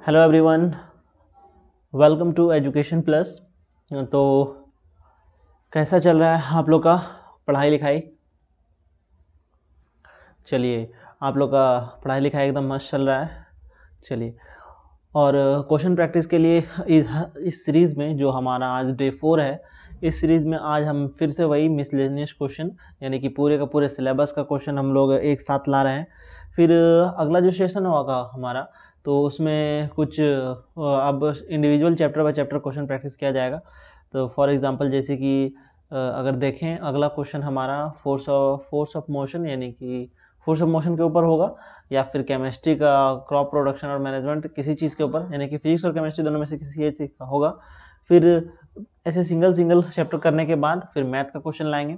Hello everyone, welcome to education plus. तो कैसा चल रहा है आप लोग का पढ़ाई लिखाई? चलिए, आप लोग का पढ़ाई लिखाई एकदम मस्त चल रहा है। चलिए, और क्वेश्चन प्रैक्टिस के लिए इस सीरीज़ में जो हमारा आज डे 4 है, इस सीरीज़ में आज हम फिर से वही मिसलेनियस क्वेश्चन यानी कि पूरे का पूरे सिलेबस का क्वेश्चन हम लोग एक साथ ला रहे हैं। फिर अगला जो सेशन होगा हमारा, तो उसमें कुछ अब individual chapter by chapter question practice किया जाएगा। तो फॉर एग्जांपल जैसे कि अगर देखें, अगला क्वेश्चन हमारा फोर्स ऑफ मोशन यानी कि फोर्स ऑफ मोशन के ऊपर होगा, या फिर केमिस्ट्री का क्रॉप प्रोडक्शन और मैनेजमेंट किसी चीज़ के ऊपर, यानी कि फिजिक्स और केमिस्ट्री दोनों में से किसी एक चीज़ का होगा। फिर ऐसे सिंगल सिंगल चैप्टर करने के बाद फिर मैथ का क्वेश्चन लाएंगे,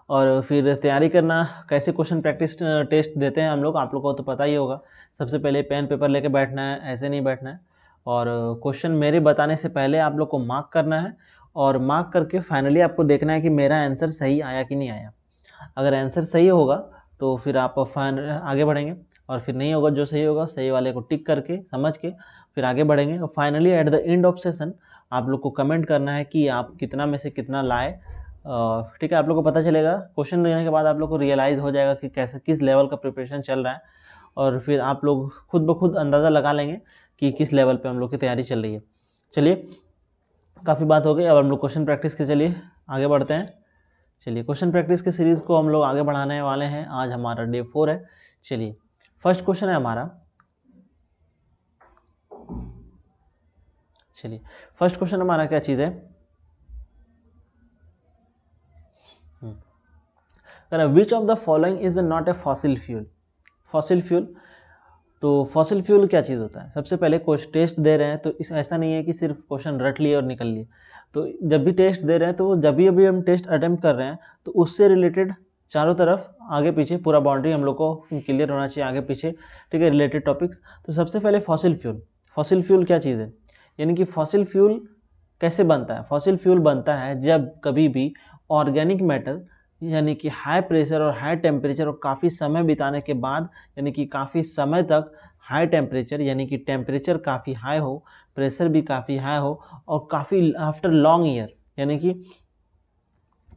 और फिर तैयारी करना कैसे क्वेश्चन प्रैक्टिस टेस्ट देते हैं हम लोग, आप लोग को तो पता ही होगा। सबसे पहले पेन पेपर लेके बैठना है, ऐसे नहीं बैठना है, और क्वेश्चन मेरे बताने से पहले आप लोग को मार्क करना है, और मार्क करके फाइनली आपको देखना है कि मेरा आंसर सही आया कि नहीं आया। अगर आंसर सही होगा तो फिर आप आगे बढ़ेंगे, और फिर नहीं होगा, जो सही होगा सही वाले को टिक करके समझ के फिर आगे बढ़ेंगे। और finally at the end of session आप लोग को कमेंट करना है कि आप कितना में से कितना लाए। ठीक है, आप लोग को पता चलेगा, क्वेश्चन देने के बाद आप लोग को रियलाइज़ हो जाएगा कि कैसे किस लेवल का प्रिपरेशन चल रहा है, और फिर आप लोग खुद ब खुद अंदाज़ा लगा लेंगे कि किस लेवल पे हम लोग की तैयारी चल रही है। चलिए, काफ़ी बात हो गई, अब हम लोग क्वेश्चन प्रैक्टिस के चलिए आगे बढ़ते हैं। चलिए, क्वेश्चन प्रैक्टिस के सीरीज़ को हम लोग आगे बढ़ाने वाले हैं। आज हमारा डे 4 है। चलिए, फर्स्ट क्वेश्चन है हमारा। चलिए, फर्स्ट क्वेश्चन हमारा क्या चीज़ है? Which of the following is not a fossil fuel? Fossil fuel, तो फॉसिल फ्यूल क्या चीज़ होता है? सबसे पहले क्वेश्चन टेस्ट दे रहे हैं तो इस ऐसा नहीं है कि सिर्फ क्वेश्चन रट लिए और निकल लिए। तो जब भी टेस्ट दे रहे हैं, तो जब भी अभी हम टेस्ट अटेम्प्ट कर रहे हैं, तो उससे रिलेटेड चारों तरफ आगे पीछे पूरा बाउंड्री हम लोग को क्लियर होना चाहिए, आगे पीछे, ठीक है, रिलेटेड टॉपिक्स। तो सबसे पहले फॉसिल फ्यूल। फॉसिल फ्यूल क्या चीज़ है, यानी कि फॉसिल फ्यूल कैसे बनता है? फॉसिल फ्यूल बनता है जब कभी भी ऑर्गेनिक मैटर, यानी कि हाई प्रेशर और हाई टेम्परेचर और काफ़ी समय बिताने के बाद, यानी कि काफ़ी समय तक हाई टेम्परेचर, यानी कि टेम्परेचर काफ़ी हाई हो, प्रेशर भी काफ़ी हाई हो, और काफ़ी आफ्टर लॉन्ग ईयर, यानी कि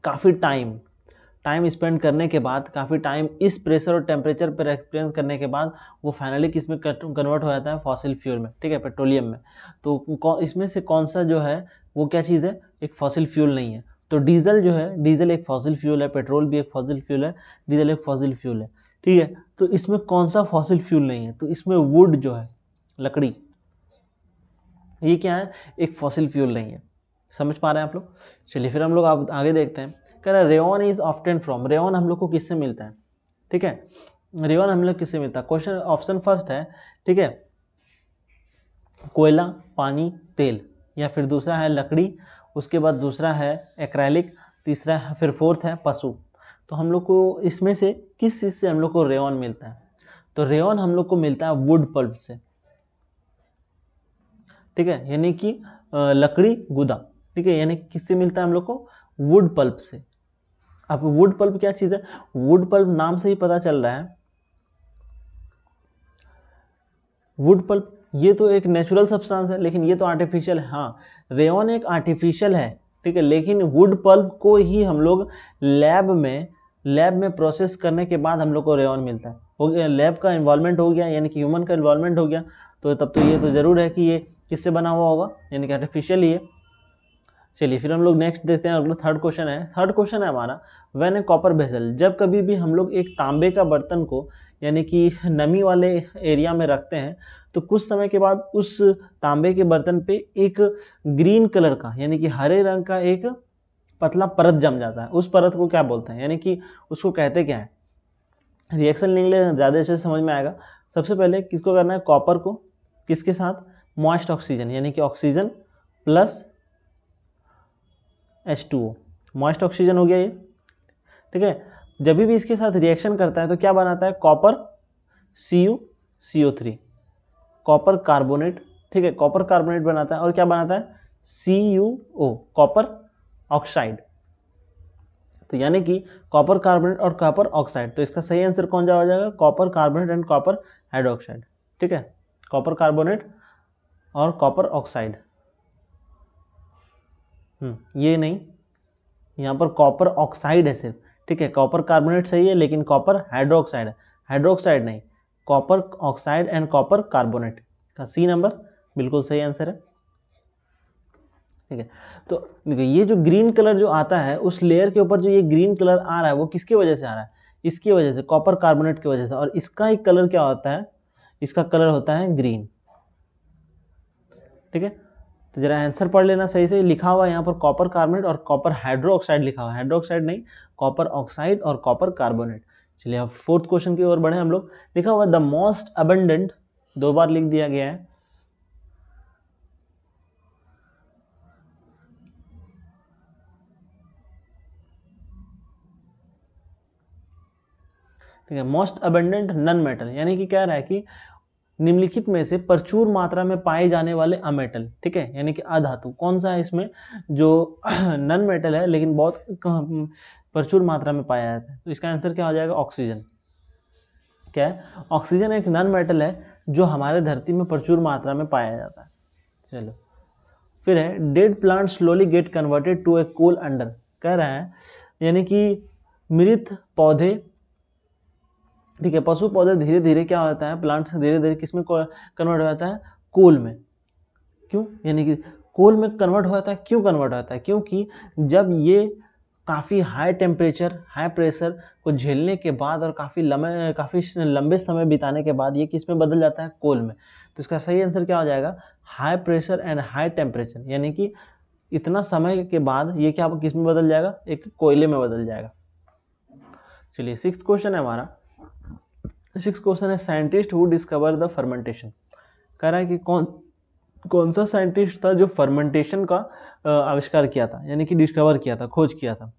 काफ़ी टाइम स्पेंड करने के बाद, काफ़ी टाइम इस प्रेशर और टेम्परेचर पर एक्सपीरियंस करने के बाद वो फाइनली किस में कन्वर्ट हो जाता है? फॉसिल फ्यूल में, ठीक है, पेट्रोलियम में। तो इसमें से कौन सा जो है वो क्या चीज़ है? एक फॉसिल फ्यूल नहीं है। तो डीजल जो है, डीजल एक फॉसिल फ्यूल है, पेट्रोल भी एक फॉसिल फ्यूल है, डीजल एक फॉसिल फ्यूल है, ठीक है। तो इसमें कौन सा फॉसिल फ्यूल नहीं है? तो इसमें वुड जो है, लकड़ी, ये क्या है? एक फॉसिल फ्यूल नहीं है। समझ पा रहे हैं आप लोग? चलिए, फिर हम लोग आप आगे देखते हैं। कह रहा है rayon is often from, rayon हम लोग को किससे मिलता है? ठीक है, रेयन हम लोग किससे मिलता है? क्वेश्चन ऑप्शन फर्स्ट है, ठीक है, कोयला, पानी, तेल, या फिर दूसरा है लकड़ी, उसके बाद दूसरा है एक्रेलिक, तीसरा है, फिर फोर्थ है पशु। तो हम लोग को इसमें से किस चीज़ से हम लोग को रेयन मिलता है? तो रेयन हम लोग को मिलता है वुड पल्प से, ठीक है, यानी कि लकड़ी गुदा, ठीक है, यानी कि किससे मिलता है हम लोग को? वुड पल्प से। अब वुड पल्प क्या चीज़ है? वुड पल्प नाम से ही पता चल रहा है, वुड पल्प ये तो एक नेचुरल सब्सटेंस है, लेकिन ये तो आर्टिफिशियल है। हाँ, रेयन एक आर्टिफिशियल है, ठीक है, लेकिन वुड पल्प को ही हम लोग लैब में प्रोसेस करने के बाद हम लोग को रेयन मिलता है। हो गया, लैब का इन्वॉल्वमेंट हो गया, यानी कि ह्यूमन का इन्वॉल्वमेंट हो गया, तो तब तो ये तो ज़रूर है कि ये किससे बना हुआ होगा, यानी कि आर्टिफिशियल ही है। चलिए, फिर हम लोग नेक्स्ट देखते हैं। अगला थर्ड क्वेश्चन है। थर्ड क्वेश्चन है हमारा, व्हेन ए कॉपर वेसल, जब कभी भी हम लोग एक तांबे का बर्तन को, यानी कि नमी वाले एरिया में रखते हैं, तो कुछ समय के बाद उस तांबे के बर्तन पे एक ग्रीन कलर का, यानी कि हरे रंग का एक पतला परत जम जाता है। उस परत को क्या बोलते हैं, यानी कि उसको कहते क्या है? रिएक्शन लिखने ज़्यादा अच्छे से समझ में आएगा। सबसे पहले किसको करना है? कॉपर को किसके साथ? मॉइस्ट ऑक्सीजन, यानी कि oxygen plus H2O, moist oxygen हो गया ये, ठीक है। जब भी इसके साथ रिएक्शन करता है तो क्या बनाता है? कॉपर CuCO3, कॉपर कार्बोनेट, ठीक है, कॉपर कार्बोनेट बनाता है, और क्या बनाता है? CuO, copper oxide. तो यानी कि कॉपर कार्बोनेट और कॉपर ऑक्साइड, तो इसका सही आंसर कौन सा हो जाएगा? Copper carbonate and copper hydroxide, ठीक है, कॉपर कार्बोनेट और कॉपर ऑक्साइड। ये नहीं, यहाँ पर कॉपर ऑक्साइड है सिर्फ, ठीक है। कॉपर कार्बोनेट सही है लेकिन कॉपर हाइड्रोक्साइड है, हाइड्रोक्साइड नहीं, copper oxide and copper carbonate का सी नंबर बिल्कुल सही आंसर है, ठीक है। तो देखिए ये जो ग्रीन कलर जो आता है उस लेयर के ऊपर जो ये ग्रीन कलर आ रहा है वो किसकी वजह से आ रहा है, इसकी वजह से, कॉपर कार्बोनेट की वजह से। और इसका एक कलर क्या होता है, इसका कलर होता है ग्रीन, ठीक है। तो जरा आंसर पढ़ लेना सही से, लिखा हुआ है यहाँ पर कॉपर कार्बोनेट और कॉपर हाइड्रोक्साइड लिखा हुआ है, हाइड्रोक्साइड नहीं, कॉपर ऑक्साइड और कॉपर कार्बोनेट। चलिए अब फोर्थ क्वेश्चन की ओर बढ़े हम लोग। लिखा हुआ द मोस्ट अबंडेंट, 2 बार लिख दिया गया है, ठीक है। मोस्ट अबंडेंट नन मेटल, यानी कि कह रहा है कि निम्नलिखित में से प्रचुर मात्रा में पाए जाने वाले अमेटल, ठीक है, यानी कि अधातु कौन सा है इसमें जो नन मेटल है लेकिन बहुत प्रचुर मात्रा में पाया जाता है। तो इसका आंसर क्या हो जाएगा, ऑक्सीजन। क्या है, ऑक्सीजन एक नन मेटल है जो हमारे धरती में प्रचुर मात्रा में पाया जाता है। चलो फिर है dead plant slowly get converted to a coal under, कह रहा है यानी कि मृत पौधे, ठीक है, पशु पौधे धीरे धीरे क्या होता है, प्लांट्स धीरे धीरे किसमें कन्वर्ट हो जाता है, कोल में। क्यों, यानी कि कोल में कन्वर्ट हो जाता है, क्यों कन्वर्ट होता है, क्योंकि जब ये काफ़ी हाई टेम्परेचर हाई प्रेशर को झेलने के बाद और काफ़ी लंबे समय बिताने के बाद ये किस में बदल जाता है, कोल में। तो इसका सही आंसर क्या हो जाएगा, high pressure and high temperature, यानी कि इतना समय के बाद ये क्या किस में बदल जाएगा, एक कोयले में बदल जाएगा। चलिए 6th क्वेश्चन है हमारा। 6th क्वेश्चन है scientist who discover the fermentation, कह रहा है कि कौन सा साइंटिस्ट था जो फर्मेंटेशन का आविष्कार किया था, यानी कि डिस्कवर किया था, खोज किया था।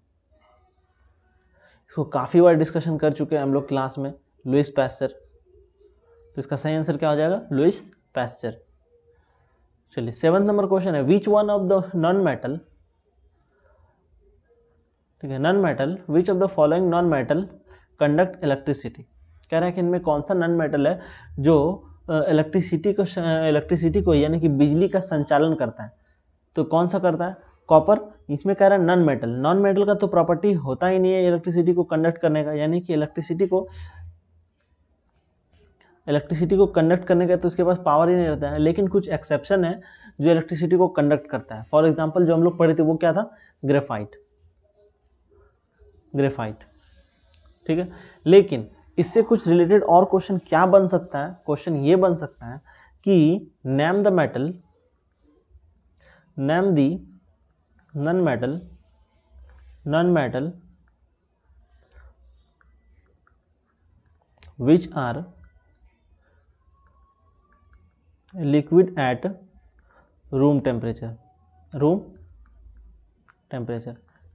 इसको काफ़ी बार डिस्कशन कर चुके हैं हम लोग क्लास में, लुईस पैस्चर। तो इसका सही आंसर क्या हो जाएगा, लुईस पैस्चर। चलिए 7th नंबर क्वेश्चन है which one of the non metal, ठीक है, non metal, which of the following non metal conduct electricity, कह रहा है कि इनमें कौन सा नॉन मेटल है जो इलेक्ट्रिसिटी को यानी कि बिजली का संचालन करता है। तो कौन सा करता है, कॉपर। इसमें कह रहा है नॉन मेटल, नॉन मेटल का तो प्रॉपर्टी होता ही नहीं है इलेक्ट्रिसिटी को कंडक्ट करने का, यानी कि इलेक्ट्रिसिटी को कंडक्ट करने का तो उसके पास पावर ही नहीं रहता है। लेकिन कुछ एक्सेप्शन है जो इलेक्ट्रिसिटी को कंडक्ट करता है। फॉर एग्जाम्पल जो हम लोग पढ़े थे वो क्या था, ग्रेफाइट, ठीक है। लेकिन इससे कुछ रिलेटेड और क्वेश्चन क्या बन सकता है, क्वेश्चन ये बन सकता है कि name the metal, name the non metal which are liquid at room temperature,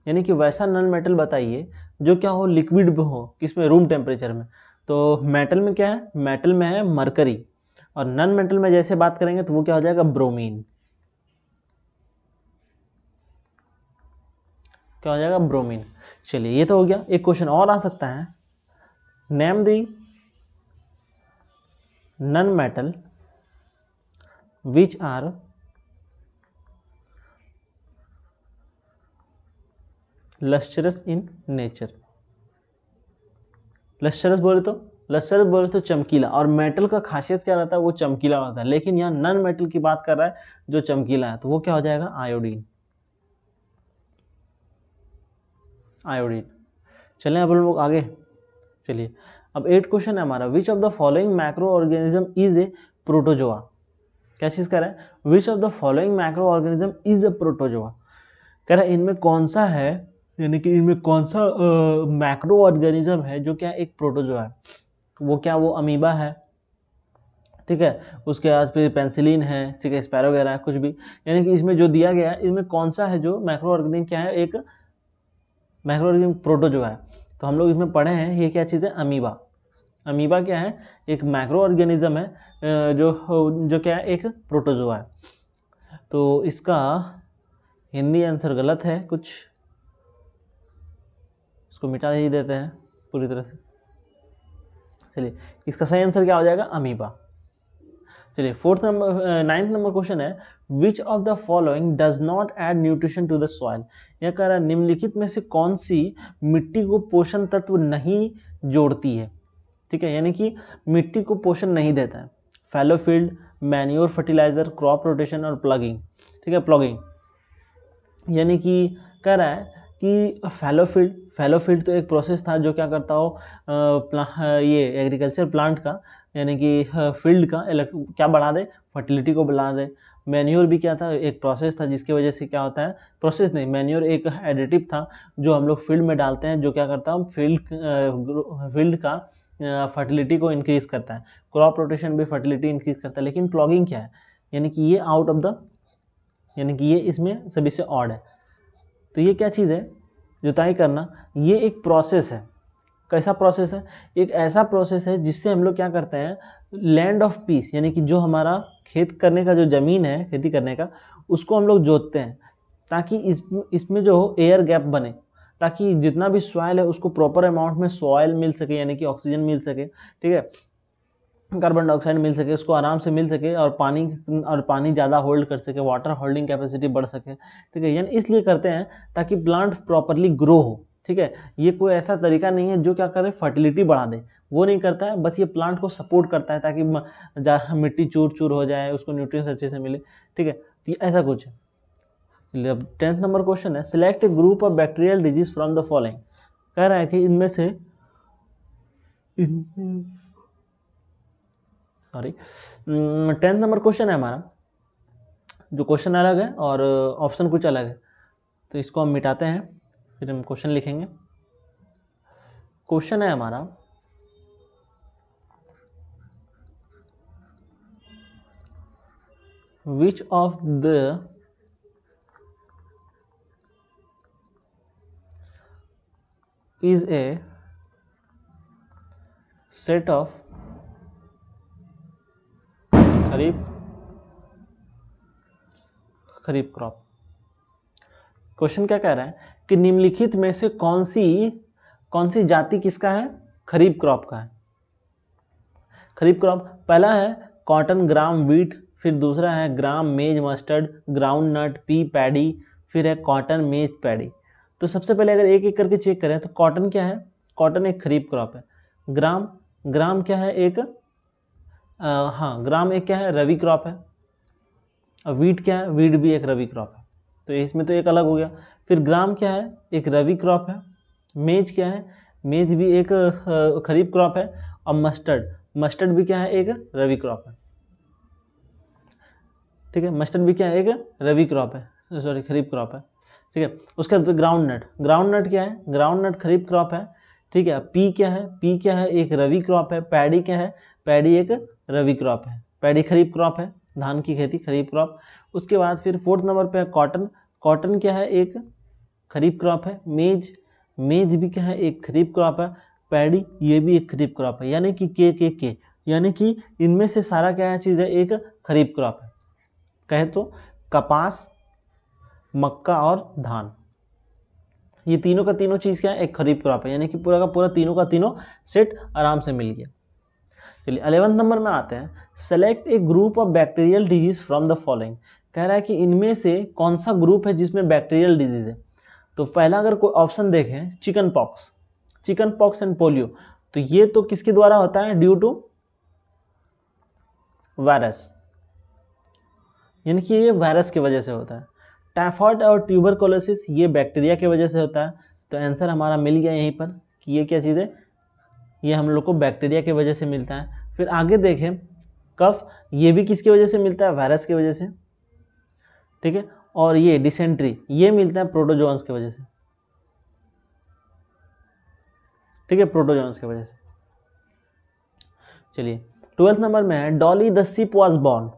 यानी कि वैसा नॉन मेटल बताइए जो क्या हो, लिक्विड में हो, किसमें, रूम टेम्परेचर में। तो मेटल में क्या है, मेटल में है मरकरी, और नॉन मेटल में जैसे बात करेंगे तो वो क्या हो जाएगा, ब्रोमीन, क्या हो जाएगा, ब्रोमीन। चलिए ये तो हो गया। एक क्वेश्चन और आ सकता है, name the non metal which are lustrous in nature. Lustrous बोले तो चमकीला, और मेटल का खासियत क्या रहता है, वो चमकीला होता है। लेकिन यहाँ नॉन मेटल की बात कर रहा है जो चमकीला है, तो वो क्या हो जाएगा, आयोडीन। चलें अब हम लोग आगे। चलिए अब 8 क्वेश्चन है हमारा, विच of the following macro organism is a protozoa. क्या चीज कह रहा है, which of the following macro organism is a protozoa, कह रहा है इनमें कौन सा है, यानी कि इनमें कौन सा मैक्रो ऑर्गेनिज्म है जो क्या एक प्रोटोजोआ है। वो क्या, वो अमीबा है, ठीक है, उसके बाद फिर पेंसिलिन है, ठीक है, स्पैरो वगैरह है, कुछ भी। यानी कि इसमें जो दिया गया है इनमें कौन सा है जो मैक्रो ऑर्गेनिज्म क्या है, एक मैक्रो ऑर्गेनिज्म प्रोटोजोआ है। तो हम लोग इसमें पढ़े हैं ये क्या चीज़ है, अमीबा। अमीबा क्या है, एक मैक्रो ऑर्गेनिज्म है जो क्या है, एक प्रोटोजोआ है। तो इसका हिंदी आंसर गलत है कुछ, इसको मिटा ही देते हैं पूरी तरह से। चलिए इसका सही आंसर क्या हो जाएगा, अमीबा। चलिए नाइन्थ नंबर क्वेश्चन है, which of the following does not add nutrition to the soil. यह कह रहा है निम्नलिखित में से कौन सी मिट्टी को पोषण तत्व नहीं जोड़ती है। ठीक है, यानी कि मिट्टी को पोषण नहीं देता है। Fallow field, manure, fertiliser, crop rotation और प्लगिंग। ठीक है, प्लगिंग यानी कि कह रहा है कि फैलो फील्ड तो एक प्रोसेस था जो क्या करता हो, ये एग्रीकल्चर प्लांट का यानी कि फील्ड का क्या बढ़ा दे, फर्टिलिटी को बढ़ा दे। मैन्योर भी क्या था, एक प्रोसेस था जिसकी वजह से क्या होता है, प्रोसेस नहीं, मैन्योर एक एडिटिव था जो हम लोग फील्ड में डालते हैं, जो क्या करता है फील्ड का फर्टिलिटी को इंक्रीज करता है। क्रॉप रोटेशन भी फर्टिलिटी इंक्रीज करता है। लेकिन प्लॉगिंग क्या है, यानी कि ये आउट ऑफ द, यानी कि ये इसमें सभी से ऑड है। तो ये क्या चीज़ है, जुताई करना, ये एक प्रोसेस है। कैसा प्रोसेस है, एक ऐसा प्रोसेस है जिससे हम लोग क्या करते हैं, लैंड ऑफ पीस यानी कि जो हमारा खेत करने का जो ज़मीन है खेती करने का, उसको हम लोग जोतते हैं ताकि इसमें जो एयर गैप बने, ताकि जितना भी सॉइल है उसको प्रॉपर अमाउंट में सॉइल मिल सके, यानी कि ऑक्सीजन मिल सके, ठीक है, कार्बन डाइऑक्साइड मिल सके, उसको आराम से मिल सके, और पानी ज़्यादा होल्ड कर सके, वाटर होल्डिंग कैपेसिटी बढ़ सके। ठीक है, यानी इसलिए करते हैं ताकि प्लांट प्रॉपरली ग्रो हो। ठीक है, ये कोई ऐसा तरीका नहीं है जो क्या करे फर्टिलिटी बढ़ा दे, वो नहीं करता है, बस ये प्लांट को सपोर्ट करता है ताकि मिट्टी चूर चूर हो जाए, उसको न्यूट्रिएंट्स अच्छे से मिले। ठीक है, तो ऐसा कुछ है। 10th नंबर क्वेश्चन है, select A group of bacterial disease from the following. कह रहा है कि इनमें से सॉरी 10th नंबर क्वेश्चन है हमारा, जो क्वेश्चन अलग है और ऑप्शन कुछ अलग है, तो इसको हम मिटाते हैं, फिर हम क्वेश्चन लिखेंगे। क्वेश्चन है हमारा, विच of the is a set of kharif crop. Question क्या कह रहा है कि निम्नलिखित में से कौन सी जाति किसका है, खरीफ क्रॉप का है। खरीफ क्रॉप पहला है कॉटन, ग्राम, वीट, फिर दूसरा है gram, maize, mustard, ground nut, pea, paddy, फिर है कॉटन, मेज, पैडी। तो सबसे पहले अगर एक एक करके चेक करें तो कॉटन क्या है, कॉटन एक खरीफ क्रॉप है। ग्राम क्या है, एक ग्राम एक क्या है, रवि क्रॉप है। और वीट क्या है, वीट भी एक रवि क्रॉप है, तो इसमें तो एक अलग हो गया। फिर ग्राम क्या है, एक रवि क्रॉप है। मेज क्या है, मेज भी एक खरीफ क्रॉप है। और मस्टर्ड भी क्या है, एक रवि क्रॉप है। ठीक है, मस्टर्ड भी क्या है, एक रवि क्रॉप है, सॉरी खरीफ क्रॉप है। ठीक है, उसके बाद ग्राउंड नट क्या है, ग्राउंड नट खरीफ क्रॉप है। ठीक है, पी क्या है, एक रवि क्रॉप है। पैडी क्या है, पैडी एक रवि क्रॉप है, पैडी खरीफ क्रॉप है, धान की खेती, खरीफ क्रॉप। उसके बाद फिर 4th नंबर पे है कॉटन क्या है, एक खरीफ क्रॉप है। मेज भी क्या है, एक खरीफ क्रॉप है। पैडी ये भी एक खरीफ क्रॉप है, यानी कि के यानी कि इनमें से सारा क्या चीज़ है, एक खरीफ क्रॉप है। कहे तो कपास, मक्का और धान, ये तीनों का तीनों चीज़ क्या है, एक खरीफ क्रॉप है, यानी कि पूरा का पूरा तीनों का तीनों सेट आराम से मिल गया। चलिए 11th नंबर में आते हैं, select A group of bacterial disease from the following. कह रहा है कि इनमें से कौन सा ग्रुप है जिसमें बैक्टीरियल डिजीज है। तो पहला अगर कोई ऑप्शन देखें, चिकन पॉक्स एंड पोलियो, तो ये तो किसके द्वारा होता है, ड्यू टू वायरस, यानी कि ये वायरस की वजह से होता है। टाइफाइड और ट्यूबरकुलोसिस ये बैक्टीरिया की वजह से होता है। तो आंसर हमारा मिल गया यहीं पर कि ये क्या चीज़ है, ये हम लोग को बैक्टीरिया की वजह से मिलता है। फिर आगे देखें, कफ, ये भी किसकी वजह से मिलता है, वायरस की वजह से। ठीक है, और ये डिसेंट्री ये मिलता है प्रोटोजोन्स की वजह से। ठीक है, प्रोटोजोन्स की वजह से। चलिए 12th नंबर में है, Dolly the ship was born.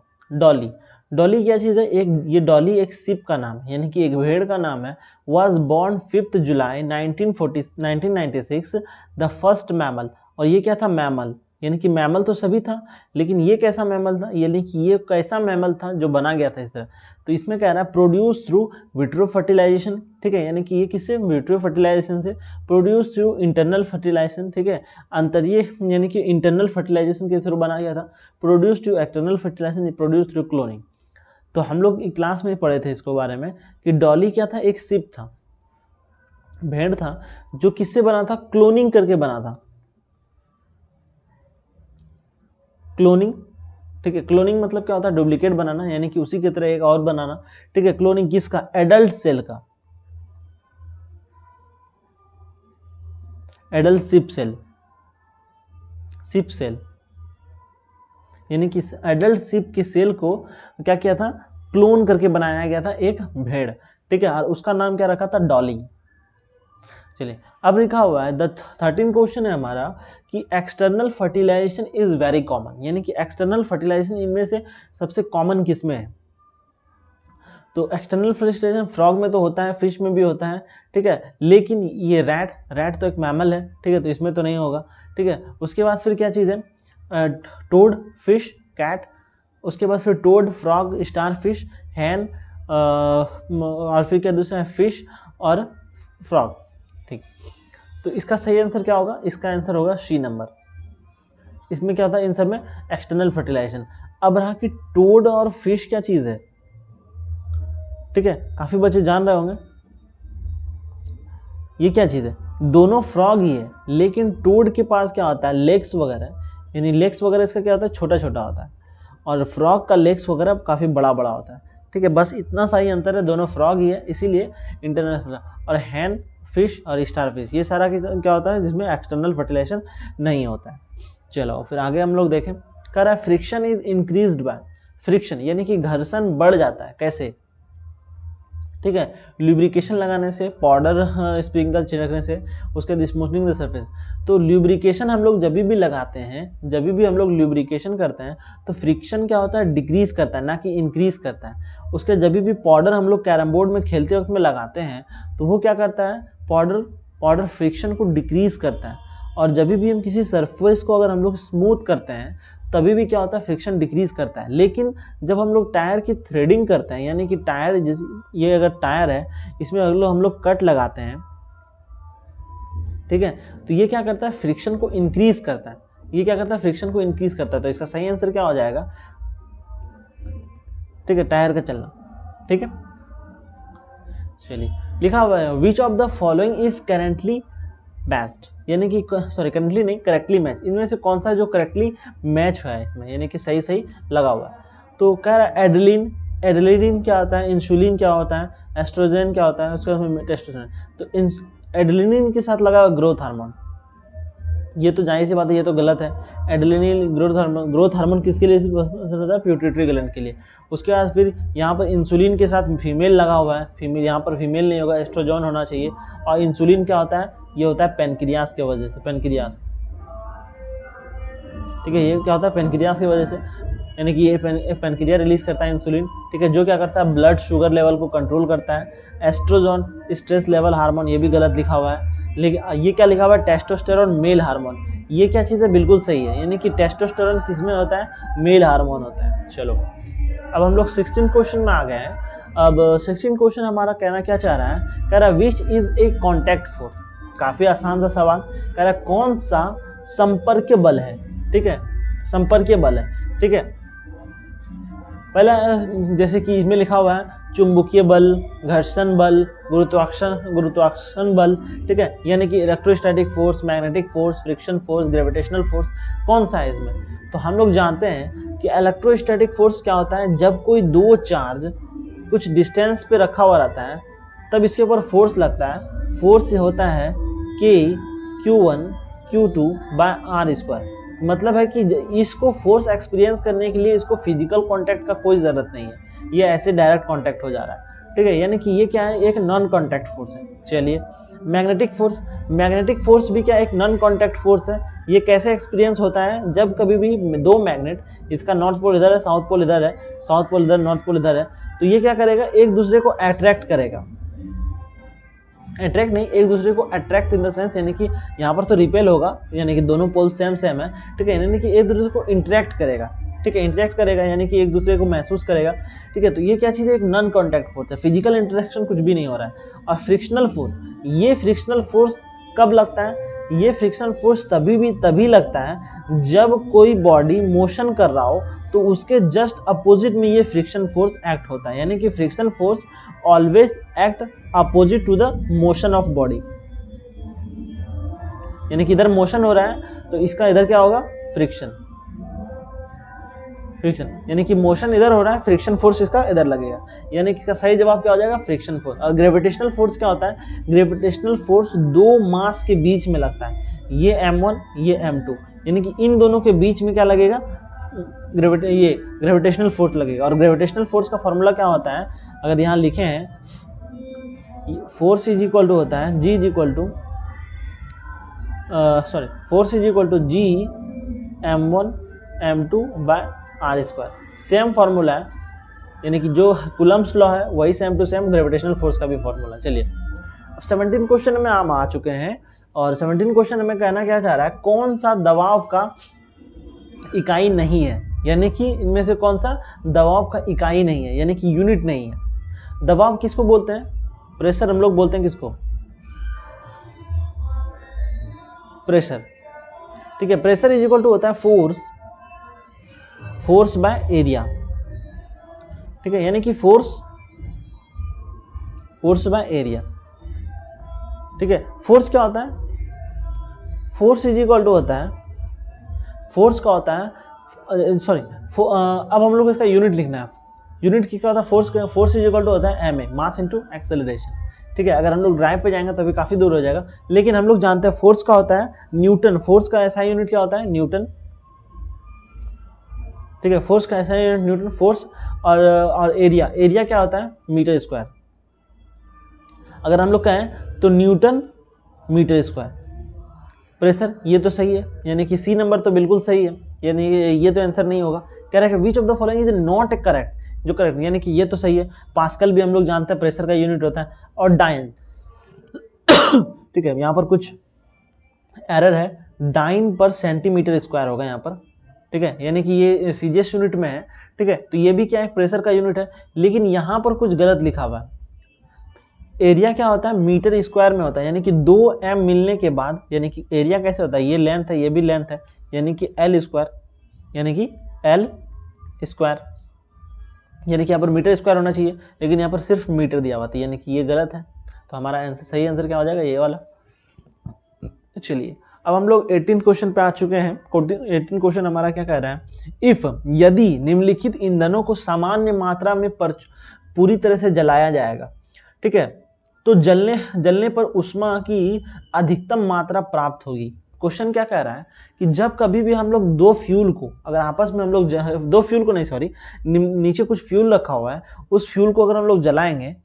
Dolly क्या चीज़ है, ये डॉली एक शिप का नाम है, यानी कि एक भेड़ का नाम है। Was born 5 July 1996 the first mammal, और ये क्या था, मैमल, यानी कि मैमल तो सभी था, लेकिन ये कैसा मैमल था, यानी कि ये कैसा मैमल था जो बना गया था इस तरह। तो इसमें कह रहा है प्रोड्यूस थ्रू विट्रो फर्टिलाइजेशन, ठीक है, यानी कि ये किससे, विट्रो फर्टिलाइजेशन से, प्रोड्यूस थ्रू इंटरनल फर्टिलाइजेशन, ठीक है, अंतरीय यानी कि इंटरनल फर्टिलाइजेशन के थ्रू बनाया गया था, produce through external fertilization, produce through cloning. तो हम लोग क्लास में पढ़े थे इसको बारे में कि डॉली क्या था, एक शिप था, भेड़ था, जो किससे बना था, क्लोनिंग करके बना था, क्लोनिंग, ठीक है। क्लोनिंग मतलब क्या होता है, डुप्लीकेट बनाना, यानी कि उसी की तरह एक और बनाना, ठीक है। क्लोनिंग किसका, एडल्ट सेल का, adult sheep cell, sheep cell, यानी कि एडल्ट शिप के सेल को क्या किया था, क्लोन करके बनाया गया था एक भेड़, ठीक है, और उसका नाम क्या रखा था, डॉली। चलिए अब लिखा हुआ है द 13 क्वेश्चन है हमारा कि external fertilization is very common, यानी कि एक्सटर्नल फर्टिलाइजेशन इनमें से सबसे कॉमन किसमें है। तो एक्सटर्नल फर्टिलाइजेशन फ्रॉग में तो होता है, फिश में भी होता है, ठीक है, लेकिन ये रैट तो एक मैमल है, ठीक है, तो इसमें तो नहीं होगा, ठीक है। उसके बाद फिर क्या चीज़ है, टोड, फिश, कैट, उसके बाद फिर टोड, फ्रॉग, स्टार फिश, हैन, और फिर क्या दूसरा है, फिश और फ्रॉग, ठीक। तो इसका सही आंसर क्या होगा, इसका आंसर होगा सी नंबर। इसमें क्या होता है, इन सब में एक्सटर्नल फर्टिलाइजेशन। अब रहा कि टोड और फिश क्या चीज़ है, ठीक है, काफ़ी बच्चे जान रहे होंगे ये क्या चीज़ है, दोनों फ्रॉग ही है, लेकिन टोड के पास क्या होता है, लेग्स वगैरह, यानी लेग्स वगैरह इसका क्या होता है, छोटा छोटा होता है, और फ्रॉग का लेग्स वगैरह काफ़ी बड़ा बड़ा होता है, ठीक है। बस इतना सा ही अंतर है, दोनों फ्रॉग ही है, इसीलिए इंटरनल। और हैन, फिश और स्टार फिश, ये सारा क्या होता है जिसमें एक्सटर्नल फर्टिलाइजेशन नहीं होता है। चलो फिर आगे हम लोग देखें, कह रहा है friction is increased by, friction यानी कि घर्षण बढ़ जाता है, कैसे, ठीक है, ल्यूब्रिकेशन लगाने से, पाउडर स्प्रिंकल छिड़कने से, उसके बाद स्मूथनिंग द सरफेस। तो ल्यूब्रिकेशन हम लोग जब भी लगाते हैं, जब भी हम लोग ल्यूब्रिकेशन करते हैं, तो फ्रिक्शन क्या होता है, डिक्रीज करता है, ना कि इंक्रीज करता है। उसके जब भी पाउडर हम लोग कैरम बोर्ड में खेलते वक्त में लगाते हैं, तो वो क्या करता है, पाउडर फ्रिक्शन को डिक्रीज करता है। और जब भी हम किसी सरफेस को अगर हम लोग स्मूथ करते हैं, तभी भी क्या होता है, फ्रिक्शन डिक्रीज करता है। लेकिन जब हम लोग टायर की थ्रेडिंग करते हैं, यानी कि टायर, ये अगर टायर है, इसमें अगर हम लोग कट लगाते हैं, ठीक है, तो ये क्या करता है, फ्रिक्शन को इंक्रीज करता है, ये क्या करता है, फ्रिक्शन को इंक्रीज करता है। तो इसका सही आंसर क्या हो जाएगा, ठीक है, टायर का चलना, ठीक है। चलिए लिखा हुआ है which of the following is currently matched, यानी कि करेंटली नहीं, करेक्टली मैच, इनमें से कौन सा जो करेक्टली मैच है इसमें, यानी कि सही सही लगा हुआ है। तो कह रहा है एड्रेलिन, एड्रेलिन क्या होता है, इंसुलिन क्या होता है, एस्ट्रोजन क्या होता है, उसका टेस्टोस्टेरोन। तो एड्रेलिन के साथ लगा हुआ ग्रोथ हार्मोन, ये तो जाहिर सी बात है, ये तो गलत है। एड्रेलिन ग्रोथ हार्मोन किसके लिए होता है, प्यूटिटरी ग्लैंड के लिए। उसके बाद फिर यहाँ पर इंसुलिन के साथ फीमेल लगा हुआ है, फीमेल, यहाँ पर फीमेल नहीं होगा, एस्ट्रोजन होना चाहिए। और इंसुलिन क्या होता है, ये होता है पेनक्रियास की वजह से, पेनक्रियास, ठीक है, ये क्या होता है, पेनक्रियास की वजह से, यानी कि ये पेनक्रिया रिलीज करता है इंसुलिन, ठीक है, जो क्या करता है, ब्लड शुगर लेवल को कंट्रोल करता है। एस्ट्रोजन स्ट्रेस लेवल हार्मोन, ये भी गलत लिखा हुआ है, लेकिन ये क्या लिखा हुआ है, टेस्टोस्टेरोन मेल हार्मोन, ये क्या चीज़ है, बिल्कुल सही है, यानी कि टेस्टोस्टेरोन किसमें होता है, मेल हार्मोन होता है। चलो अब हम लोग 16 क्वेश्चन में आ गए हैं। अब 16 क्वेश्चन हमारा कहना क्या चाह रहा है, कह रहा है which is a contact force, काफ़ी आसान सा सवाल, कह रहा है कौन सा संपर्क बल है, ठीक है, संपर्क बल है, ठीक है। पहला जैसे कि इसमें लिखा हुआ है चुंबकीय बल, घर्षण बल, गुरुत्वाकर्षण बल, ठीक है, यानी कि electrostatic force, magnetic force, friction force, gravitational force, कौन सा है इसमें। तो हम लोग जानते हैं कि इलेक्ट्रोस्टैटिक फोर्स क्या होता है, जब कोई दो चार्ज कुछ डिस्टेंस पे रखा हुआ रहता है, तब इसके ऊपर फोर्स लगता है। फोर्स होता है K Q1 Q2 bye r square. मतलब है कि इसको फोर्स एक्सपीरियंस करने के लिए इसको फिजिकल कांटेक्ट का कोई ज़रूरत नहीं है, ये ऐसे डायरेक्ट कांटेक्ट हो जा रहा है, ठीक है, यानी कि ये क्या है, एक नॉन कांटेक्ट फोर्स है। चलिए मैग्नेटिक फोर्स, मैग्नेटिक फोर्स भी क्या एक नॉन कांटेक्ट फोर्स है। ये कैसे एक्सपीरियंस होता है, जब कभी भी दो मैग्नेट, इसका नॉर्थ पोल इधर है, साउथ पोल इधर है, साउथ पोल इधर, नॉर्थ पोल इधर है, तो ये क्या करेगा, एक दूसरे को अट्रैक्ट करेगा, अट्रैक्ट नहीं, एक दूसरे को अट्रैक्ट इन द सेंस यानी कि यहाँ पर तो रिपेल होगा, यानी कि दोनों पोल सेम सेम है, ठीक है, यानी कि एक दूसरे को इंटरेक्ट करेगा, ठीक है, इंटरेक्ट करेगा यानी कि एक दूसरे को महसूस करेगा, ठीक है। तो ये क्या चीज़ है, एक नॉन कॉन्टैक्ट फोर्स है, फिजिकल इंटरेक्शन कुछ भी नहीं हो रहा है। और फ्रिक्शनल फोर्स, ये फ्रिक्शनल फोर्स कब लगता है, ये फ्रिक्शनल फोर्स तभी लगता है जब कोई बॉडी मोशन कर रहा हो तो उसके जस्ट अपोजिट में ये फ्रिक्शन फोर्स एक्ट होता है, यानी कि friction force always act opposite to the motion of body, यानी कि इधर मोशन हो रहा है तो इसका इधर क्या होगा, फ्रिक्शन, यानी कि मोशन इधर हो रहा है, फ्रिक्शन फोर्स इसका इधर लगेगा, यानी कि इसका सही जवाब क्या हो जाएगा, फ्रिक्शन फोर्स। और ग्रेविटेशनल फोर्स क्या होता है, ग्रेविटेशनल फोर्स दो मास के बीच में लगता है, ये m1 ये m2, यानी कि इन दोनों के बीच में क्या लगेगा, ये ग्रेविटेशनल फोर्स लगेगा। और ग्रेविटेशनल फोर्स का फॉर्मूला क्या होता है, अगर यहाँ लिखे हैं, फोर्स इज इक्वल टू होता है G is equal to force is equal to G m1 m2 by r square, same formula है, यानी कि जो कूलम्ब्स लॉ है वही same to same gravitational force का भी फार्मूला। चलिए अब 17 क्वेश्चन में हम आ चुके हैं, और 17 क्वेश्चन में कहना क्या चाह रहा है, कौन सा दबाव का इकाई नहीं है, यानी कि इनमें से कौन सा दबाव का इकाई नहीं है, यानी कि यूनिट नहीं है। दबाव किसको बोलते हैं, प्रेशर हम लोग बोलते हैं किसको, प्रेशर, ठीक है। प्रेशर इज इक्वल टू होता है फोर्स बाय एरिया, ठीक है, यानी कि फोर्स बाय एरिया, ठीक है। फोर्स क्या होता है, फोर्स इज इक्वल टू होता है, फोर्स का होता है अब हम लोग इसका यूनिट लिखना है, यूनिट क्या होता है, फोर्स इज इक्वल टू होता है ma, मास इनटू एक्सेलरेशन, ठीक है। अगर हम लोग ड्राइव पे जाएंगे तो अभी काफी दूर हो जाएगा, लेकिन हम लोग जानते हैं फोर्स का होता है न्यूटन, फोर्स का ऐसा यूनिट क्या होता है, न्यूटन, ठीक है, फोर्स का ऐसा यूनिट न्यूटन, फोर्स और एरिया क्या होता है, मीटर स्क्वायर। अगर हम लोग कहें तो न्यूटन मीटर स्क्वायर। प्रेशर ये तो सही है, यानी कि सी नंबर तो बिल्कुल सही है, यानी ये तो आंसर नहीं होगा। कह रहा है कि विच of the following is not correct, जो करेक्ट, यानी कि ये तो सही है, पास्कल भी हम लोग जानते हैं प्रेशर का यूनिट होता है, और डाइन ठीक है, यहाँ पर कुछ एरर है, डाइन पर सेंटीमीटर स्क्वायर होगा यहाँ पर, ठीक है, यानी कि ये सीजीएस यूनिट में है, ठीक है। तो ये भी क्या है, प्रेशर का यूनिट है, लेकिन यहाँ पर कुछ गलत लिखा हुआ है। एरिया क्या होता है, मीटर स्क्वायर में होता है, यानी कि 2m मिलने के बाद, यानी कि एरिया कैसे होता है, ये लेंथ है ये भी लेंथ है, यानी कि l स्क्वायर, यानी कि l स्क्वायर, यानी कि यहाँ पर मीटर स्क्वायर होना चाहिए, लेकिन यहाँ पर सिर्फ मीटर दिया हुआ था, यानी कि ये गलत है। तो हमारा आंसर, सही आंसर क्या हो जाएगा, ये वाला। चलिए अब हम लोग 18 क्वेश्चन पे आ चुके हैं। 18 क्वेश्चन हमारा क्या कह रहा है, इफ, यदि निम्नलिखित ईंधनों को सामान्य मात्रा में पूरी तरह से जलाया जाएगा, ठीक है, तो जलने पर ऊष्मा की अधिकतम मात्रा प्राप्त होगी। क्वेश्चन क्या कह रहा है कि जब कभी भी हम लोग दो फ्यूल को, अगर आपस में हम लोग दो फ्यूल को नहीं, सॉरी, नीचे कुछ फ्यूल रखा हुआ है, उस फ्यूल को अगर हम लोग जलाएंगे,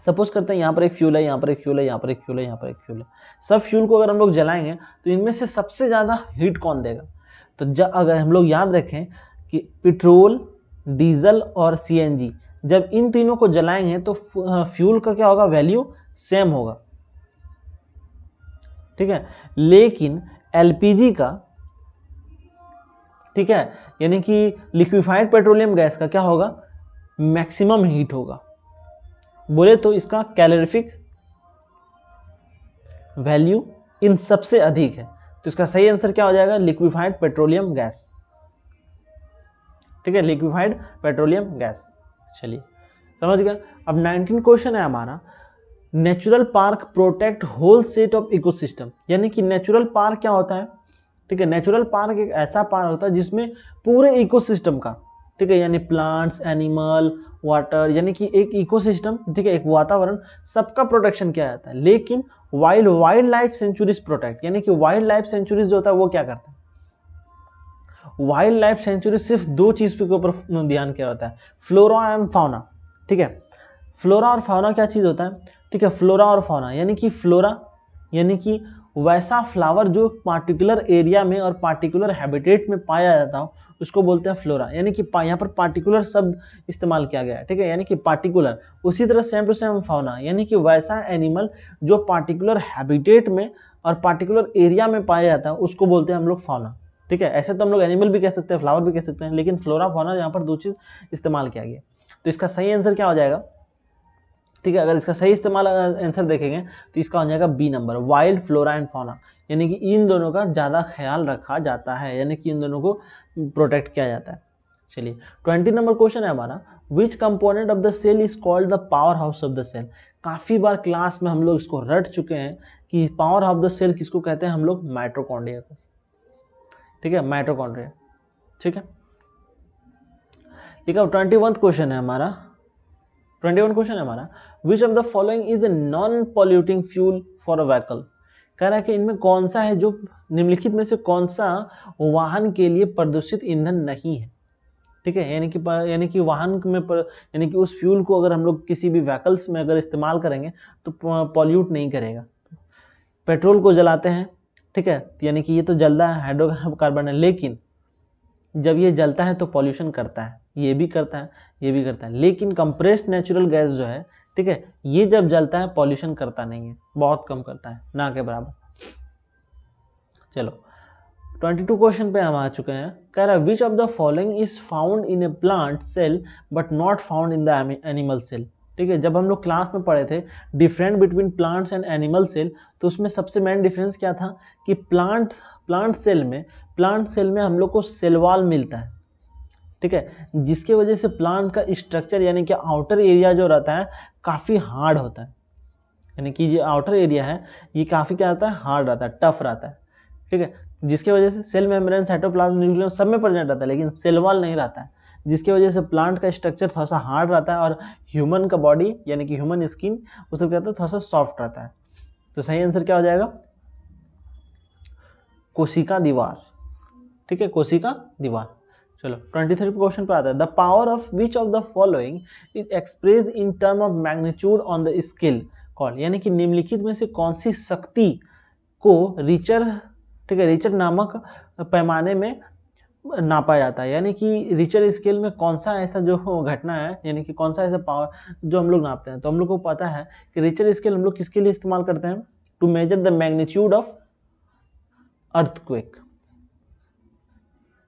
सपोज करते हैं यहाँ पर एक फ्यूल है, यहाँ पर एक फ्यूल है, यहाँ पर एक फ्यूल है, यहाँ पर एक फ्यूल है, सब फ्यूल को अगर हम लोग जलाएंगे तो इनमें से सबसे ज्यादा हीट कौन देगा। तो अगर हम लोग याद रखें कि पेट्रोल, डीजल और सीएनजी, जब इन तीनों को जलाएंगे तो फ्यूल का क्या होगा, वैल्यू सेम होगा, ठीक है। लेकिन एलपीजी का, ठीक है, यानी कि लिक्विफाइड पेट्रोलियम गैस का क्या होगा, मैक्सिमम हीट होगा। बोले तो इसका कैलोरीफिक वैल्यू इन सबसे अधिक है, तो इसका सही आंसर क्या हो जाएगा, लिक्विफाइड पेट्रोलियम गैस, ठीक है, लिक्विफाइड पेट्रोलियम गैस। चलिए समझ गया। अब 19 क्वेश्चन है हमारा, natural park protect whole set of ecosystem, यानी कि नेचुरल पार्क क्या होता है, ठीक है, नेचुरल पार्क एक ऐसा पार्क होता है जिसमें पूरे इकोसिस्टम का, ठीक है, यानी प्लांट्स, एनिमल, वाटर, यानी कि एक इकोसिस्टम, ठीक है, एक वातावरण, सबका प्रोटेक्शन किया जाता है। लेकिन वाइल्ड लाइफ सेंचुरीज प्रोटेक्ट, यानी कि वाइल्ड लाइफ सेंचुरीज जो होता है वो क्या करता है, वाइल्ड लाइफ सेंचुरी सिर्फ दो चीज के ऊपर ध्यान किया जाता है, फ्लोरा एंड फाउना, ठीक है। फ्लोरा और फाउना क्या चीज होता है, ठीक है, फ्लोरा और फाउना, यानी कि फ्लोरा यानी कि वैसा फ्लावर जो पार्टिकुलर एरिया में और पार्टिकुलर हैबिटेट में पाया जाता हो उसको बोलते हैं फ्लोरा। यानी कि यहाँ पर पार्टिकुलर शब्द इस्तेमाल किया गया है, ठीक है, यानी कि पार्टिकुलर। उसी तरह सेम टू सेम फाउना, यानी कि वैसा एनिमल जो पार्टिकुलर हैबिटेट में और पार्टिकुलर एरिया में पाया जाता है उसको बोलते हैं हम लोग फाउना, ठीक है। ऐसे तो हम लोग एनिमल भी कह सकते हैं, फ्लावर भी कह सकते हैं, लेकिन फ्लोरा फाउना यहाँ पर दो चीज़ इस्तेमाल किया गया। तो इसका सही आंसर क्या हो जाएगा, ठीक है, अगर इसका सही इस्तेमाल आंसर देखेंगे तो इसका हो जाएगा B number, wild flora and fauna. यानी कि इन दोनों का ज़्यादा ख्याल रखा जाता है, यानी कि इन दोनों को प्रोटेक्ट किया जाता है। चलिए 20 नंबर क्वेश्चन है हमारा, which component of the cell is called the power house of the cell. काफ़ी बार क्लास में हम लोग इसको रट चुके हैं कि पावर ऑफ द सेल किसको कहते हैं हम लोग, माइटोकॉन्ड्रिया को, ठीक है, माइटोकॉन्ड्रिया, ठीक है। ठीक है, 21 क्वेश्चन है हमारा, 21 क्वेश्चन है हमारा, विच of the following is a non polluting fuel for a vehicle. कह रहा है कि इनमें कौन सा है जो निम्नलिखित में से कौन सा वाहन के लिए प्रदूषित ईंधन नहीं है, ठीक है, यानी कि वाहन में यानी कि उस फ्यूल को अगर हम लोग किसी भी व्हीकल्स में अगर इस्तेमाल करेंगे तो पॉल्यूट नहीं करेगा। पेट्रोल को जलाते हैं, ठीक है, यानी कि ये तो जलता है, हाइड्रोकार्बन है, लेकिन जब ये जलता है तो पॉल्यूशन करता है, ये भी करता है, ये भी करता है, लेकिन कंप्रेस्ड नेचुरल गैस जो है, ठीक है, ये जब जलता है पॉल्यूशन करता नहीं है, बहुत कम करता है, ना के बराबर। चलो 22 क्वेश्चन पे हम आ चुके हैं। कह रहा है which of the following is found in a plant cell but not found in the animal cell. ठीक है, जब हम लोग क्लास में पढ़े थे different between plants and animal cell, तो उसमें सबसे मेन डिफरेंस क्या था कि प्लांट सेल में हम लोग को सेल वॉल मिलता है, ठीक है, जिसके वजह से प्लांट का स्ट्रक्चर यानी कि आउटर एरिया जो रहता है काफ़ी हार्ड होता है, यानी कि जो आउटर एरिया है ये काफ़ी क्या रहता है, हार्ड रहता है, टफ रहता है, ठीक है, जिसके वजह से सेल मेम्ब्रेन, साइटोप्लाज्म, न्यूक्लियस सब में प्रेजेंट रहता है, लेकिन सेल वॉल नहीं रहता है, जिसकी वजह से प्लांट का स्ट्रक्चर थोड़ा सा हार्ड रहता है और ह्यूमन का बॉडी यानी कि ह्यूमन स्किन उसे कहते हैं थोड़ा सा सॉफ्ट रहता है। तो सही आंसर क्या हो जाएगा, कोशिका दीवार, ठीक है, कोशिका दीवार। चलो 23 क्वेश्चन पे आता है, the power of which of the following is express in term of magnitude on the scale call. यानी कि निम्नलिखित में से कौन सी शक्ति को रिचर, ठीक है, रिचर नामक पैमाने में नापा जाता है, यानी कि रिचर स्केल में कौन सा ऐसा जो घटना है, यानी कि कौन सा ऐसा पावर जो हम लोग नापते हैं। तो हम लोग को पता है कि रिचर स्केल हम लोग किसके लिए इस्तेमाल करते हैं, to measure the magnitude of earthquake,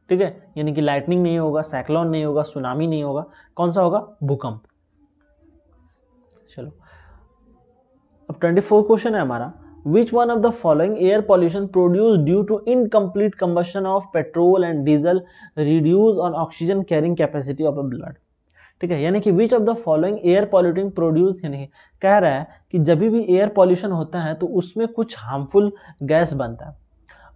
ठीक है, यानी कि लाइटनिंग नहीं होगा, साइक्लोन नहीं होगा, सुनामी नहीं होगा, कौन सा होगा, भूकंप। चलो अब 24 क्वेश्चन है हमारा, which one of the following air pollution produced due to incomplete combustion of petrol and diesel reduce on oxygen carrying capacity of a blood। ठीक है, यानी कि which of the following air polluting produce, यानी कह रहा है कि जब भी एयर पॉल्यूशन होता है तो उसमें कुछ हार्मफुल गैस बनता है,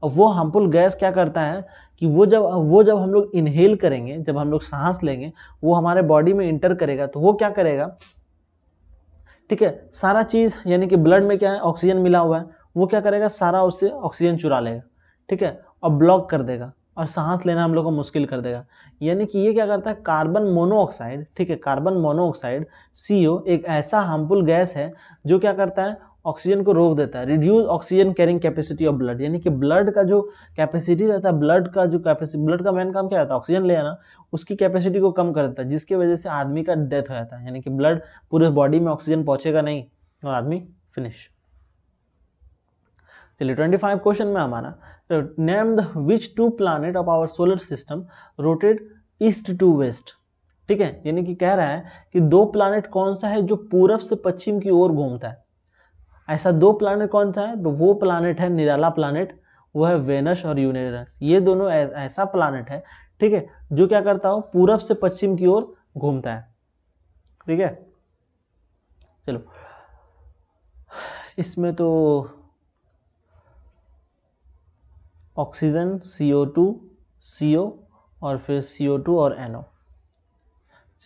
और वो हार्मफुल गैस क्या करता है कि वो जब हम लोग इनहेल करेंगे, जब हम लोग सांस लेंगे, वो हमारे बॉडी में इंटर करेगा, तो वो क्या करेगा, ठीक है, सारा चीज़ यानी कि ब्लड में क्या है, ऑक्सीजन मिला हुआ है, वो क्या करेगा, सारा उससे ऑक्सीजन चुरा लेगा, ठीक है, और ब्लॉक कर देगा और सांस लेना हम लोग को मुश्किल कर देगा। यानी कि ये क्या करता है, कार्बन मोनोऑक्साइड, ठीक है, कार्बन मोनोऑक्साइड CO एक ऐसा हार्मफुल गैस है जो क्या करता है, ऑक्सीजन को रोक देता है, reduce oxygen carrying capacity of blood. यानी कि ब्लड का जो कैपेसिटी रहता है, ब्लड का मेन काम क्या रहता है, ऑक्सीजन ले आना, उसकी कैपेसिटी को कम कर देता है, जिसकी वजह से आदमी का डेथ हो जाता है, यानी कि ब्लड पूरे बॉडी में ऑक्सीजन पहुंचेगा नहीं और आदमी फिनिश। चलिए 25 क्वेश्चन में हमारा, name the which two planet of our solar system rotate east to west. ठीक है, यानी कि कह रहा है कि दो प्लैनेट कौन सा है जो पूरब से पश्चिम की ओर घूमता है। ऐसा दो प्लैनेट कौन सा है, तो वो प्लैनेट है निराला प्लैनेट, वो है वेनस और यूरेनस। ये दोनों ऐसा प्लैनेट है, ठीक है, जो क्या करता हो, पूरब से पश्चिम की ओर घूमता है, ठीक है। चलो इसमें तो ऑक्सीजन CO2 CO और फिर CO2 और NO।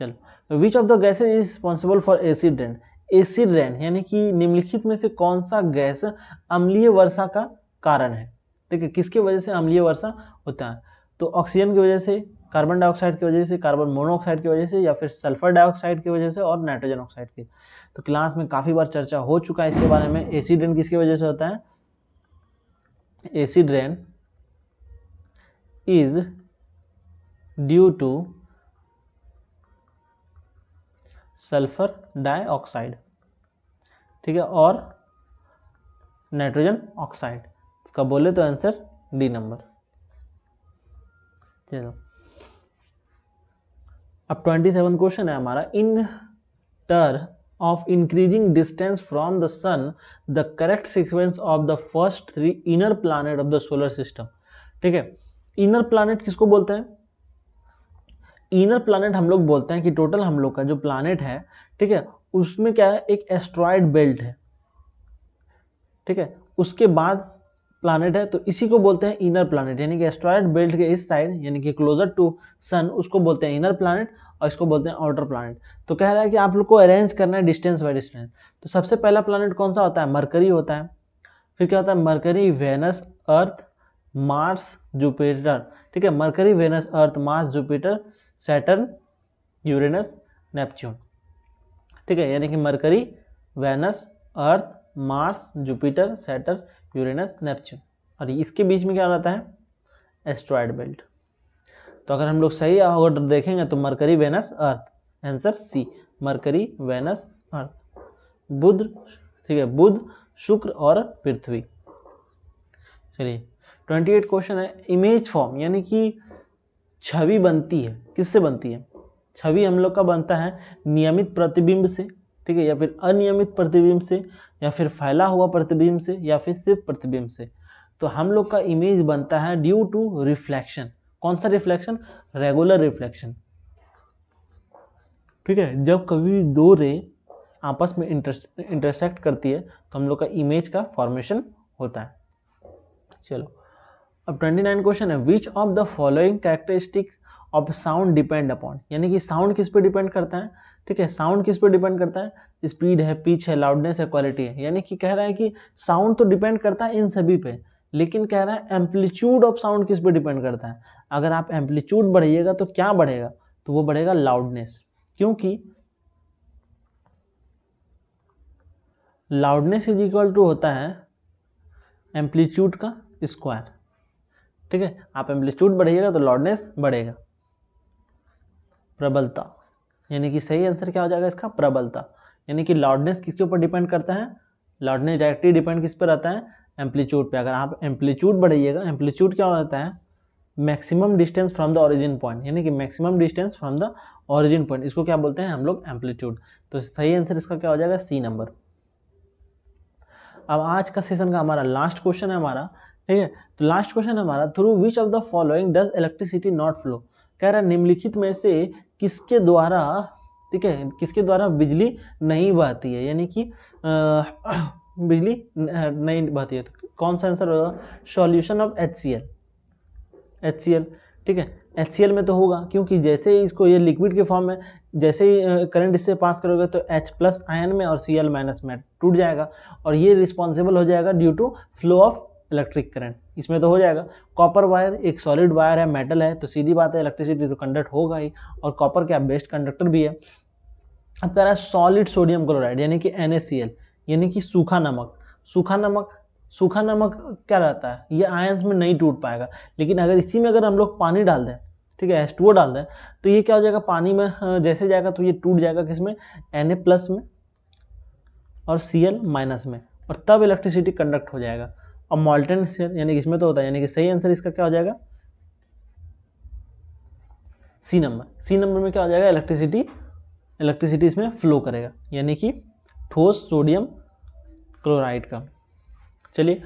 चलो विच of the gases is responsible for acid rain. Acid rain यानी कि निम्नलिखित में से कौन सा गैस अम्लीय वर्षा का कारण है, ठीक है, किसकी वजह से अम्लीय वर्षा होता है, तो ऑक्सीजन की वजह से, कार्बन डाइऑक्साइड की वजह से, कार्बन मोनोऑक्साइड की वजह से, या फिर सल्फर डाइऑक्साइड की वजह से और नाइट्रोजन ऑक्साइड की। तो क्लास में काफ़ी बार चर्चा हो चुका है इसके बारे में, एसिड रेन किसकी वजह से होता है, acid rain is due two sulphur dioxide, ठीक है, और नाइट्रोजन ऑक्साइड। इसका बोले तो आंसर डी नंबर। चलो अब 27 क्वेश्चन है हमारा, in term of increasing distance from the sun the correct sequence of the first 3 inner planet of the solar system। ठीक है, इनर प्लानट किसको बोलते हैं? इनर प्लानट हम लोग बोलते हैं कि टोटल हम लोग का जो प्लानट है, ठीक है, उसमें क्या है, एक एस्ट्रॉयड बेल्ट है, ठीक है, उसके बाद प्लानट है, तो इसी को बोलते हैं इनर प्लानट, यानी कि एस्ट्रॉयड बेल्ट के इस साइड यानी कि क्लोजर टू सन उसको बोलते हैं इनर प्लानट और इसको बोलते हैं आउटर प्लानट। तो कह रहा है कि आप लोग को अरेंज करना है डिस्टेंस बाय डिस्टेंस। तो सबसे पहला प्लानट कौन सा होता है? मरकरी होता है। फिर क्या होता है? Mercury, Venus, Earth, Mars, Jupiter, ठीक है, Mercury, Venus, Earth, Mars, Jupiter, Saturn, Uranus, Neptune, ठीक है, यानी कि Mercury, Venus, Earth, Mars, Jupiter, Saturn, Uranus, Neptune, और इसके बीच में क्या रहता है? Asteroid belt. तो अगर हम लोग सही ऑर्डर देखेंगे तो Mercury, Venus, Earth, answer C, Mercury, Venus, Earth. बुध, ठीक है, बुध, शुक्र और पृथ्वी। चलिए 28 क्वेश्चन है, इमेज फॉर्म यानी कि छवि बनती है, किससे बनती है? छवि हम लोग का बनता है नियमित प्रतिबिंब से, ठीक है, या फिर अनियमित प्रतिबिंब से, या फिर फैला हुआ प्रतिबिंब से, या फिर सिर्फ प्रतिबिंब से। तो हम लोग का इमेज बनता है ड्यू टू रिफ्लेक्शन। कौन सा रिफ्लेक्शन? रेगुलर रिफ्लेक्शन, ठीक है, जब कभी दो रे आपस में इंटरसेक्ट करती है तो हम लोग का इमेज का फॉर्मेशन होता है। चलो अब 29 क्वेश्चन है, which of the following characteristic of sound depend upon, यानी कि साउंड किस पे डिपेंड करता है? ठीक है, साउंड किस पे डिपेंड करता है? स्पीड है, पिच है, लाउडनेस है, क्वालिटी है। यानी कि कह रहा है कि साउंड तो डिपेंड करता है इन सभी पे, लेकिन कह रहा है एम्पलीट्यूड ऑफ साउंड किस पे डिपेंड करता है? अगर आप एम्पलीट्यूड बढ़ाइएगा तो क्या बढ़ेगा? तो वो बढ़ेगा लाउडनेस, क्योंकि लाउडनेस इज इक्वल टू होता है एम्पलीट्यूड का स्क्वायर, ठीक है, आप एम्पलीट्यूड बढ़ाइएगा तो लाउडनेस बढ़ेगा। प्रबलता, यानी कि सही आंसर क्या हो जाएगा इसका? प्रबलता, यानी कि लाउडनेस किसके ऊपर डिपेंड करता है? लाउडनेस डायरेक्टली डिपेंड किस पर रहता है? एम्पलीट्यूड पे। अगर आप एम्पलीट्यूड बढ़ाइएगा, एम्पलीट्यूड क्या होता है? Maximum distance from the origin point, यानी कि maximum distance from the origin point, इसको क्या बोलते हैं हम लोग? एम्पलीट्यूड। तो सही आंसर इसका क्या हो जाएगा? C number. अब आज का सेशन का हमारा लास्ट क्वेश्चन है हमारा, ठीक है, तो लास्ट क्वेश्चन हमारा, through which of the following does electricity not flow. कह रहा है निम्नलिखित में से किसके द्वारा, ठीक है, किसके द्वारा बिजली नहीं बहती है, यानी कि बिजली नहीं बहती है। तो कौन सा आंसर होगा? सॉल्यूशन ऑफ HCl, ठीक है, HCl में तो होगा, क्योंकि जैसे ही इसको ये लिक्विड के फॉर्म में जैसे ही करंट इससे पास करोगे तो H+ आयन में और Cl- में टूट जाएगा, और ये रिस्पॉन्सिबल हो जाएगा due to flow of electric current, इसमें तो हो जाएगा। कॉपर वायर एक सॉलिड वायर है, मेटल है, तो सीधी बात है इलेक्ट्रिसिटी तो कंडक्ट होगा ही, और कॉपर क्या बेस्ट कंडक्टर भी है। अब कह रहा है सॉलिड सोडियम क्लोराइड, यानी कि NaCl, यानी कि सूखा नमक। सूखा नमक क्या रहता है? ये आयंस में नहीं टूट पाएगा, लेकिन अगर इसी में अगर हम लोग पानी डाल दें, ठीक है, H2O डाल दें, तो ये क्या हो जाएगा? पानी में जैसे जाएगा तो ये टूट जाएगा किसमें? Na+ में और Cl- में, और तब इलेक्ट्रिसिटी कंडक्ट हो जाएगा। और मॉल्टन शेल यानी कि इसमें तो होता है, यानी कि सही आंसर इसका क्या हो जाएगा? सी नंबर में क्या हो जाएगा? इलेक्ट्रिसिटी इसमें फ्लो करेगा, यानी कि ठोस सोडियम क्लोराइड का। चलिए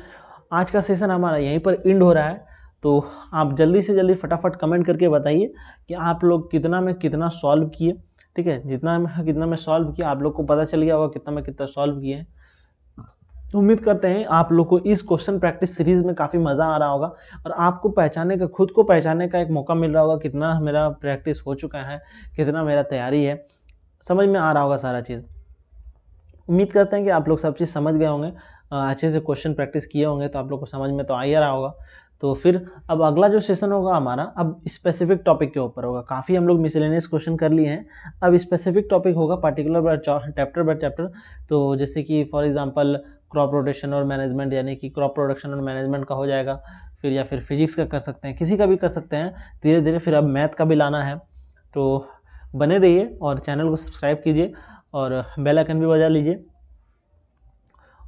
आज का सेशन हमारा यहीं पर एंड हो रहा है, तो आप जल्दी से जल्दी फटाफट कमेंट करके बताइए कि आप लोग कितना में कितना सॉल्व किए, ठीक है, कितना में सॉल्व किया, आप लोग को पता चल गया होगा कितना में कितना सॉल्व किए। उम्मीद करते हैं आप लोग को इस क्वेश्चन प्रैक्टिस सीरीज में काफ़ी मज़ा आ रहा होगा, और आपको पहचानने का, खुद को पहचानने का एक मौका मिल रहा होगा, कितना मेरा प्रैक्टिस हो चुका है, कितना मेरा तैयारी है, समझ में आ रहा होगा सारा चीज़। उम्मीद करते हैं कि आप लोग सब चीज़ समझ गए होंगे, अच्छे से क्वेश्चन प्रैक्टिस किए होंगे, तो आप लोग को समझ में तो आ ही रहा होगा। तो फिर अब अगला जो सेशन होगा हमारा, अब स्पेसिफिक टॉपिक के ऊपर होगा। काफ़ी हम लोग मिसलेनियस क्वेश्चन कर लिए हैं, अब स्पेसिफिक टॉपिक होगा, पर्टिकुलर चैप्टर बाय चैप्टर। तो जैसे कि फॉर एग्जांपल क्रॉप रोटेशन और मैनेजमेंट, यानी कि क्रॉप प्रोडक्शन और मैनेजमेंट का हो जाएगा, फिर या फिर फिजिक्स का कर सकते हैं, किसी का भी कर सकते हैं धीरे धीरे। फिर अब मैथ का भी लाना है, तो बने रहिए और चैनल को सब्सक्राइब कीजिए और बेल आइकन भी बजा लीजिए।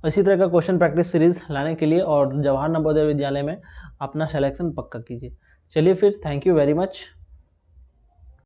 इसी तरह का क्वेश्चन प्रैक्टिस सीरीज़ लाने के लिए और जवाहर नवोदय विद्यालय में अपना सिलेक्शन पक्का कीजिए। चलिए फिर, थैंक यू वेरी मच।